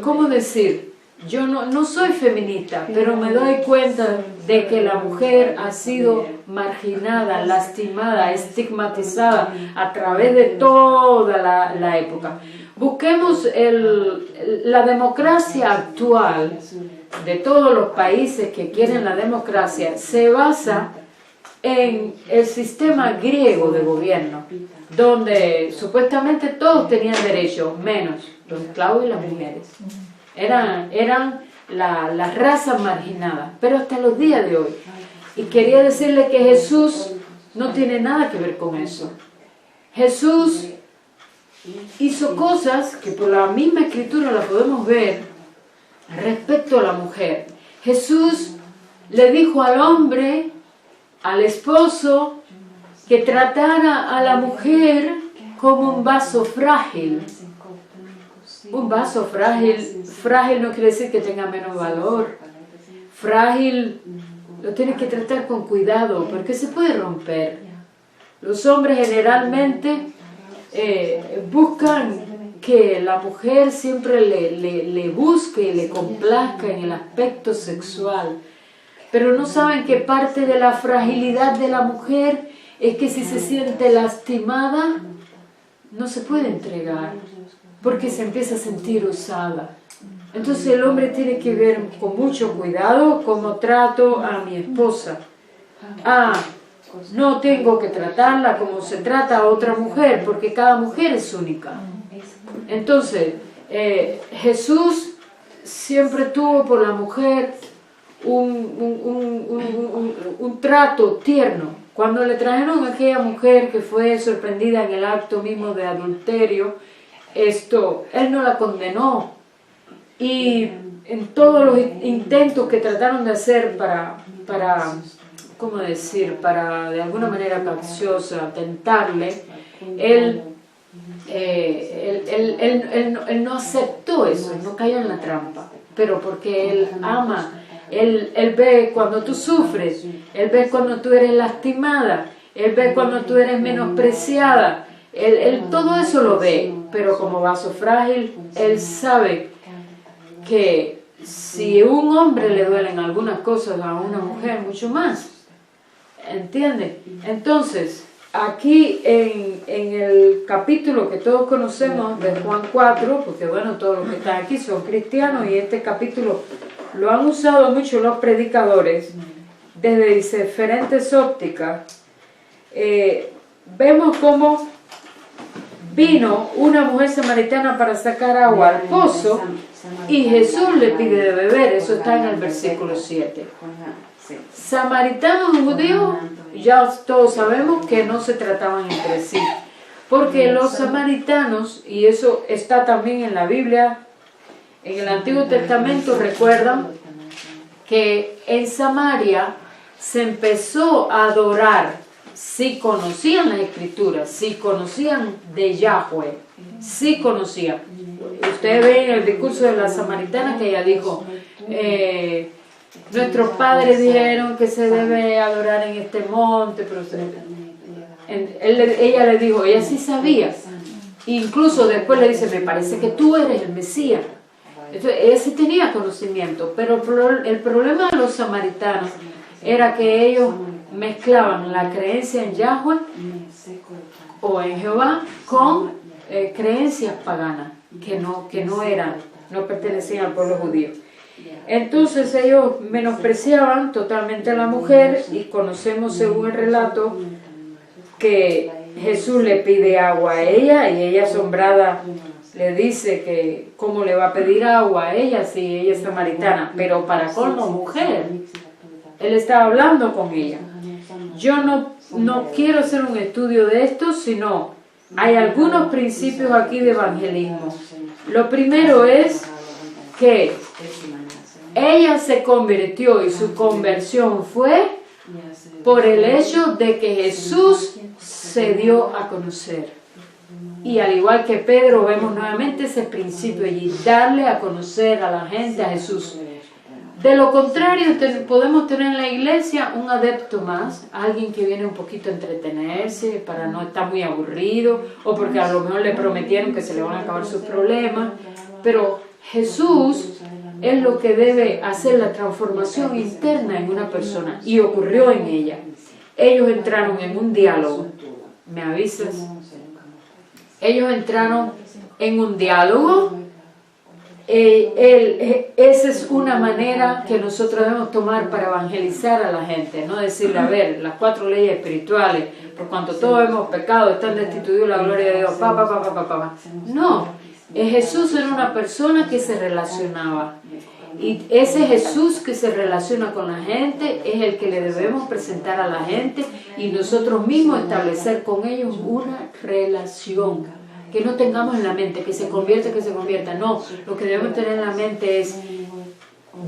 ¿cómo decir? Yo no soy feminista, pero me doy cuenta de que la mujer ha sido marginada, lastimada, estigmatizada a través de toda la época. Busquemos la democracia actual de todos los países que quieren la democracia, se basa en el sistema griego de gobierno, donde supuestamente todos tenían derechos, menos los esclavos y las mujeres. Eran la raza marginada, pero hasta los días de hoy. Y quería decirle que Jesús no tiene nada que ver con eso. Jesús hizo cosas que por la misma escritura la podemos ver respecto a la mujer. Jesús le dijo al hombre, al esposo, que tratara a la mujer como un vaso frágil. Un vaso frágil, frágil no quiere decir que tenga menos valor. Frágil lo tienes que tratar con cuidado porque se puede romper. Los hombres generalmente buscan que la mujer siempre le busque y le complazca en el aspecto sexual, pero no saben que parte de la fragilidad de la mujer es que si se siente lastimada no se puede entregar porque se empieza a sentir usada. Entonces el hombre tiene que ver con mucho cuidado cómo trato a mi esposa. No tengo que tratarla como se trata a otra mujer, porque cada mujer es única. Entonces, Jesús siempre tuvo por la mujer un trato tierno. Cuando le trajeron a aquella mujer que fue sorprendida en el acto mismo de adulterio, él no la condenó. Y en todos los intentos que trataron de hacer para ¿cómo decir?, para de alguna manera capciosa tentarle, él no aceptó eso, no cayó en la trampa, pero porque él ama, él ve cuando tú sufres, él ve cuando tú eres lastimada, él ve cuando tú eres menospreciada, él todo eso lo ve, pero como vaso frágil, él sabe que si a un hombre le duelen algunas cosas, a una mujer mucho más. ¿Entiende? Entonces, aquí en el capítulo que todos conocemos de Juan 4, porque bueno, todos los que están aquí son cristianos y este capítulo lo han usado mucho los predicadores desde diferentes ópticas, vemos cómo vino una mujer samaritana para sacar agua al pozo y Jesús le pide de beber. Eso está en el versículo 7. Samaritanos y judíos, ya todos sabemos que no se trataban entre sí, porque los samaritanos, y eso está también en la Biblia, en el Antiguo Testamento, recuerdan que en Samaria se empezó a adorar, si conocían las escrituras, si conocían de Yahweh, si conocían. Ustedes ven en el discurso de la samaritana que ella dijo, nuestros padres dijeron que se debe adorar en este monte, pero ella le dijo, ella sí sabía. Incluso después le dice, me parece que tú eres el Mesías. Entonces, ella sí tenía conocimiento, pero el problema de los samaritanos era que ellos mezclaban la creencia en Yahweh o en Jehová con creencias paganas que no pertenecían al pueblo judío. Entonces ellos menospreciaban totalmente a la mujer y conocemos según el relato que Jesús le pide agua a ella y ella asombrada le dice que cómo le va a pedir agua a ella si ella es samaritana, pero para colmo mujer. Él estaba hablando con ella. Yo no quiero hacer un estudio de esto, sino hay algunos principios aquí de evangelismo. Lo primero es que ella se convirtió y su conversión fue por el hecho de que Jesús se dio a conocer. Y al igual que Pedro, vemos nuevamente ese principio allí, darle a conocer a la gente a Jesús. De lo contrario, podemos tener en la iglesia un adepto más, alguien que viene un poquito a entretenerse para no estar muy aburrido, o porque a lo mejor le prometieron que se le van a acabar sus problemas. Pero Jesús es lo que debe hacer la transformación interna en una persona, y ocurrió en ella. Ellos entraron en un diálogo. ¿Me avisas? Ellos entraron en un diálogo. Esa es una manera que nosotros debemos tomar para evangelizar a la gente, no decirle, a ver, las 4 leyes espirituales, por cuanto todos hemos pecado, están destituidos de la gloria de Dios, No, Jesús era una persona que se relacionaba, y ese Jesús que se relaciona con la gente es el que le debemos presentar a la gente, y nosotros mismos establecer con ellos una relación. Que no tengamos en la mente que se convierta, no, lo que debemos tener en la mente es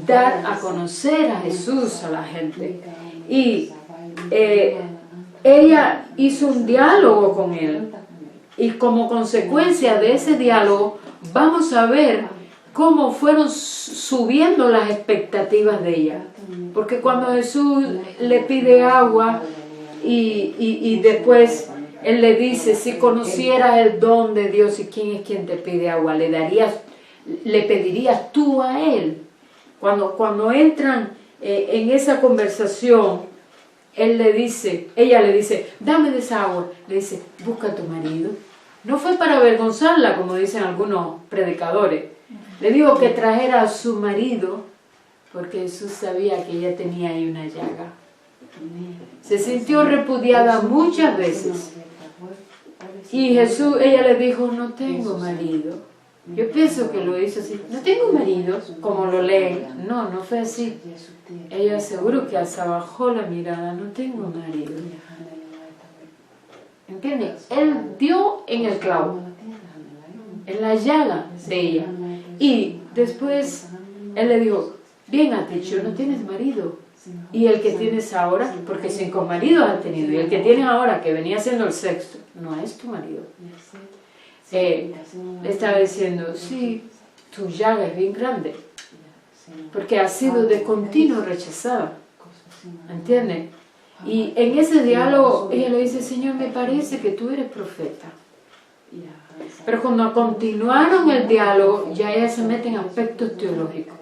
dar a conocer a Jesús a la gente. Y ella hizo un diálogo con él, y como consecuencia de ese diálogo vamos a ver cómo fueron subiendo las expectativas de ella, porque cuando Jesús le pide agua y después Él le dice, si conocieras el don de Dios y quién es quien te pide agua, le pedirías tú a Él. Cuando entran en esa conversación, ella le dice, dame de esa agua. Le dice, busca a tu marido. No fue para avergonzarla, como dicen algunos predicadores. Le dijo que trajera a su marido, porque Jesús sabía que ella tenía ahí una llaga. Se sintió repudiada muchas veces. Y ella le dijo, no tengo marido. Yo pienso que lo hizo así, no tengo marido, como lo leen. No fue así. Ella seguro que hasta bajó la mirada, no tengo marido. ¿Entiendes? Él dio en el clavo, en la llaga de ella. Y después Él le dijo, bien has dicho, no tienes marido. Y el que tienes ahora, porque 5 maridos has tenido, y el que tienes ahora, que venía siendo el 6º, no es tu marido. Le estaba diciendo, sí, tu llaga es bien grande, porque has sido de continuo rechazada. ¿Entiendes? Y en ese diálogo ella le dice, Señor, me parece que tú eres profeta. Pero cuando continuaron el diálogo, ya ella se mete en aspectos teológicos.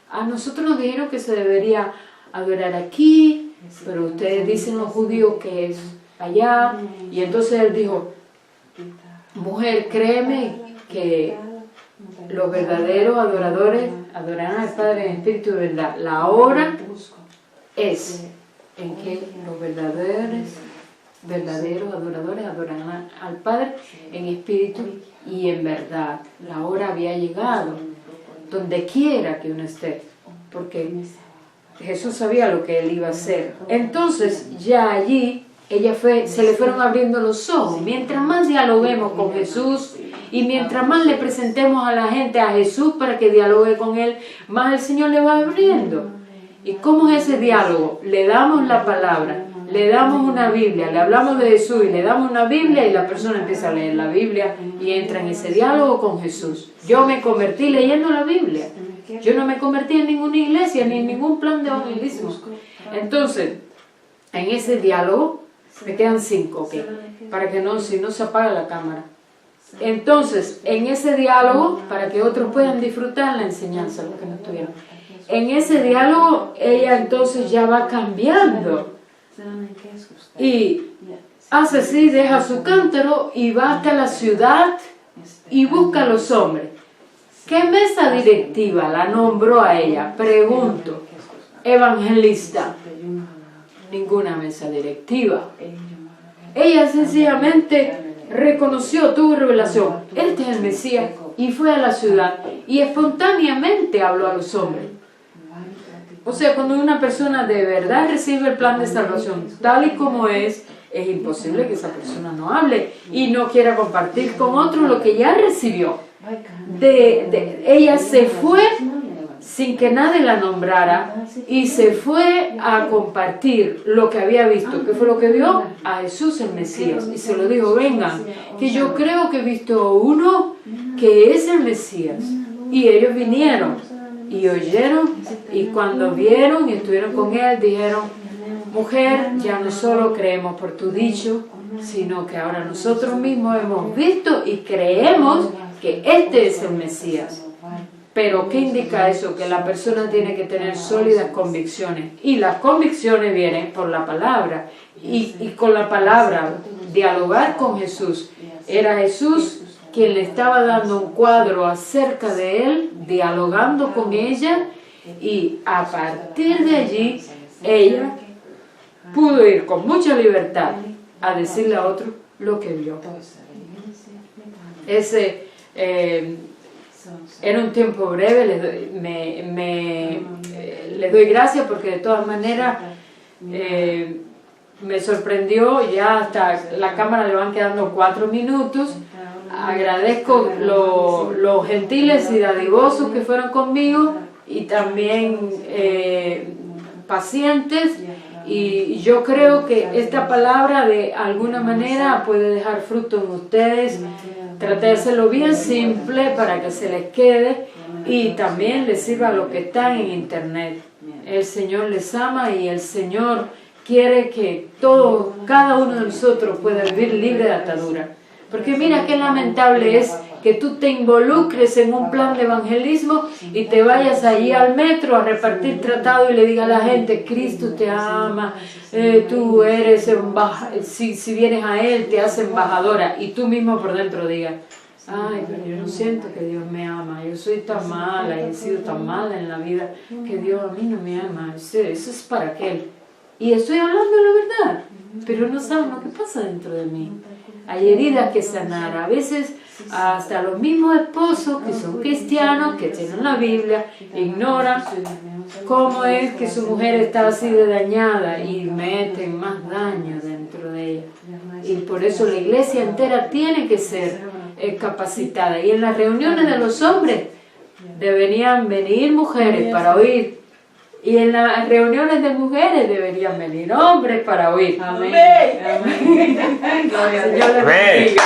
A nosotros nos dijeron que se debería adorar aquí, pero ustedes dicen los judíos que es allá. Y entonces él dijo, mujer, créeme que los verdaderos adoradores adorarán al Padre en espíritu y verdad. La hora es en que los verdaderos adoradores adorarán al Padre en espíritu y en verdad. La hora había llegado, donde quiera que uno esté, porque Jesús sabía lo que él iba a hacer. Entonces ya allí se le fueron abriendo los ojos. Mientras más dialoguemos con Jesús y mientras más le presentemos a la gente a Jesús para que dialogue con él, más el Señor le va abriendo. ¿Y cómo es ese diálogo? Le damos la palabra, le damos una Biblia, le hablamos de Jesús y le damos una Biblia, y la persona empieza a leer la Biblia y entra en ese diálogo con Jesús. Yo me convertí leyendo la Biblia. Yo no me convertí en ninguna iglesia ni en ningún plan de evangelismo. Entonces, en ese diálogo, me quedan 5, ¿ok? Para que si no se apaga la cámara. Entonces, en ese diálogo, para que otros puedan disfrutar la enseñanza, los que no estuvieron. En ese diálogo, ella entonces ya va cambiando. Y hace así, deja su cántaro y va hasta la ciudad y busca a los hombres. ¿Qué mesa directiva la nombró a ella? Pregunto, evangelista. Ninguna mesa directiva. Ella sencillamente reconoció, tuvo revelación, este es el Mesías, y fue a la ciudad y espontáneamente habló a los hombres. O sea, cuando una persona de verdad recibe el plan de salvación tal y como es imposible que esa persona no hable y no quiera compartir con otros lo que ya recibió. Ella se fue sin que nadie la nombrara y se fue a compartir lo que había visto. ¿Qué fue lo que vio? A Jesús el Mesías. Y se lo dijo, vengan, que yo creo que he visto uno que es el Mesías. Y ellos vinieron Y oyeron, y cuando vieron y estuvieron con él, dijeron, mujer, ya no solo creemos por tu dicho, sino que ahora nosotros mismos hemos visto y creemos que este es el Mesías. Pero ¿qué indica eso? Que la persona tiene que tener sólidas convicciones. Y las convicciones vienen por la palabra. Y con la palabra, dialogar con Jesús. Era Jesús quien le estaba dando un cuadro acerca de él, dialogando con ella. Y a partir de allí, ella pudo ir con mucha libertad a decirle a otro lo que vio. Ese era un tiempo breve, les doy gracias porque de todas maneras me sorprendió, ya hasta la cámara le van quedando 4 minutos. Agradezco los gentiles y dadivosos que fueron conmigo y también pacientes. Y yo creo que esta palabra de alguna manera puede dejar fruto en ustedes. Traté de hacerlo bien simple para que se les quede y también les sirva a los que están en internet. El Señor les ama y el Señor quiere que cada uno de nosotros pueda vivir libre de atadura. Porque mira qué lamentable es que tú te involucres en un plan de evangelismo y te vayas allí al metro a repartir tratado y le diga a la gente, Cristo te ama, tú eres si vienes a Él te hace embajadora, y tú mismo por dentro digas, ay, pero yo no siento que Dios me ama, yo soy tan mala y he sido tan mala en la vida que Dios a mí no me ama, eso es para aquel. Y estoy hablando la verdad, pero no saben lo que pasa dentro de mí. Hay heridas que sanar. A veces hasta los mismos esposos que son cristianos, que tienen la Biblia, ignoran cómo es que su mujer está así de dañada y meten más daño dentro de ella. Y por eso la iglesia entera tiene que ser capacitada. Y en las reuniones de los hombres deberían venir mujeres para oír. Y en las reuniones de mujeres deberían venir hombres para oír. Amén. Amén. Señor les bendiga.